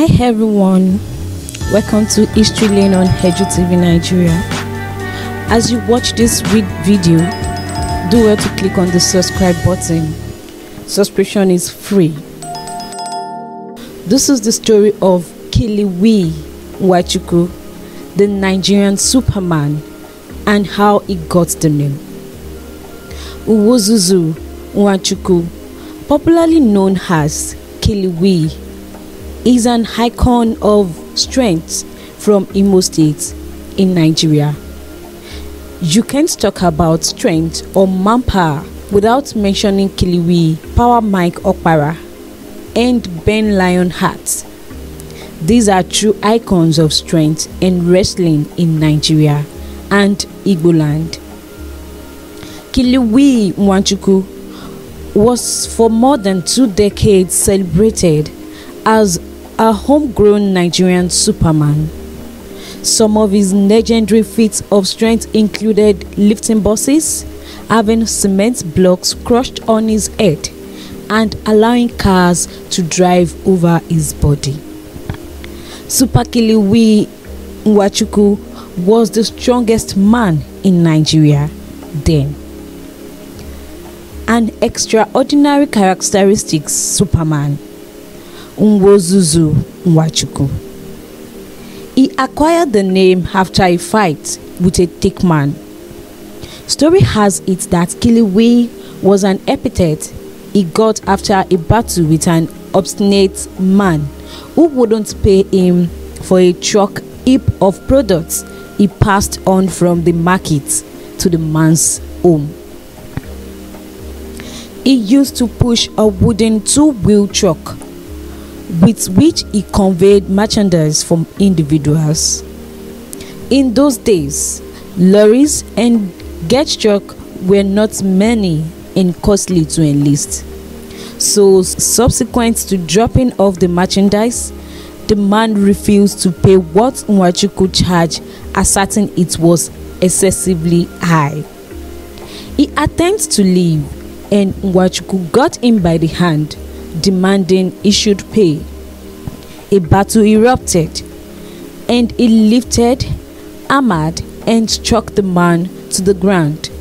Hi everyone, welcome to History Lane on Edu TV Nigeria. As you watch this video, do well to click on the subscribe button. Subscription is free. This is the story of Kiliwi Nwanchukwu, the Nigerian Superman, and how he got the name. Nwanchukwu, popularly known as Kiliwi, is an icon of strength from Imo State in Nigeria. You can't talk about strength or manpower without mentioning Kiliwi, Power Mike Okpara, and Ben Lionheart. These are true icons of strength and wrestling in Nigeria and Igbo land. Kiliwi Nwanchukwu was for more than 2 decades celebrated as a homegrown Nigerian Superman. Some of his legendary feats of strength included lifting buses, having cement blocks crushed on his head, and allowing cars to drive over his body. Super Kiliwi Nwanchukwu was the strongest man in Nigeria then. An extraordinary characteristics Superman, Nwanchukwu. He acquired the name after a fight with a thick man. Story has it that Kiliwi was an epithet he got after a battle with an obstinate man who wouldn't pay him for a truck heap of products he passed on from the market to the man's home. He used to push a wooden 2-wheel truck with which he conveyed merchandise from individuals. In those days, lorries and get truck were not many and costly to enlist. So, subsequent to dropping off the merchandise, the man refused to pay what Nwanchukwu charged, asserting it was excessively high. He attempted to leave, and Nwanchukwu got him by the hand, demanding he should pay. A battle erupted, and he lifted, hammered, and struck the man to the ground.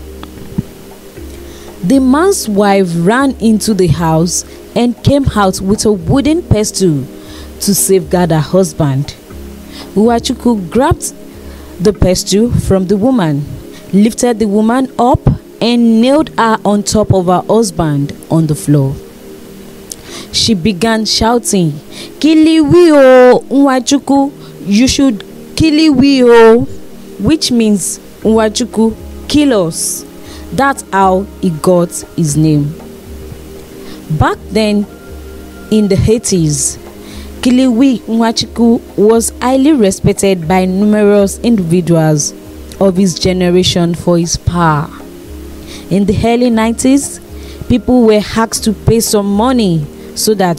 The man's wife ran into the house and came out with a wooden pestle to safeguard her husband. Nwanchukwu grabbed the pestle from the woman, lifted the woman up, and nailed her on top of her husband on the floor. She began shouting, "Kiliwi o, Nwanchukwu, you should Kiliwi o," which means Nwanchukwu, kill us. That's how he got his name. Back then, in the 80s, Kiliwi Nwanchukwu was highly respected by numerous individuals of his generation for his power. In the early 90s, people were asked to pay some money so that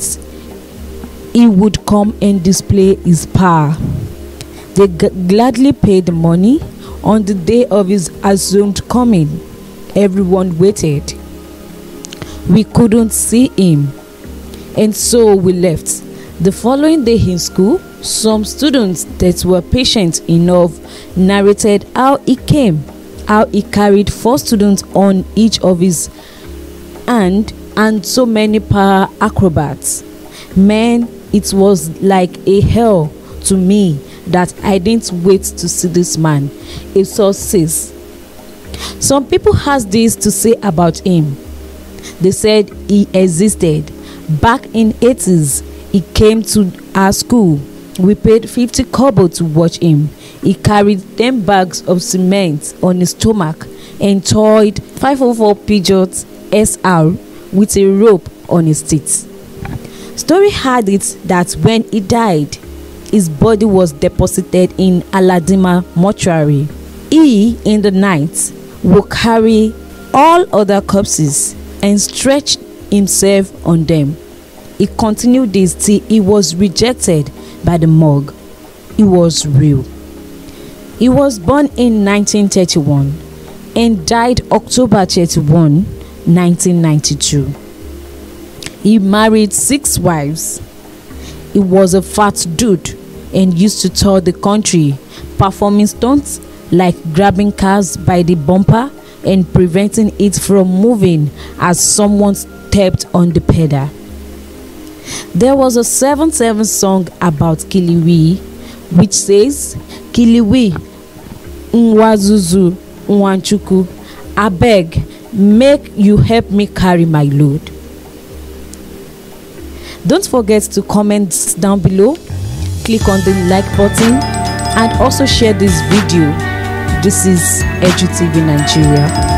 he would come and display his power. They gladly paid the money. On the day of his assumed coming, everyone waited. We couldn't see him, and so we left. The following day in school, some students that were patient enough narrated how he came, how he carried 4 students on each of his hand, and so many power acrobats. Man, it was like a hell to me that I didn't wait to see this man, a source says. Some people had this to say about him. They said he existed. Back in 80s, he came to our school. We paid 50 kobo to watch him. He carried 10 bags of cement on his stomach and towed 504 Peugeot SR with a rope on his teeth. Story had it that when he died, his body was deposited in Aladima mortuary. He, in the night, would carry all other corpses and stretch himself on them. He continued this till he was rejected by the morgue. He was real. He was born in 1931 and died October 31, 1992. He married 6 wives. He was a fat dude and used to tour the country, performing stunts like grabbing cars by the bumper and preventing it from moving as someone stepped on the pedal. There was a 7/7 song about Kiliwi, which says, "Kiliwi, Nwazuzu, Nwanchukwu, abeg, make you help me carry my load." Don't forget to comment down below, click on the like button, and also share this video. This is Edu TV Nigeria.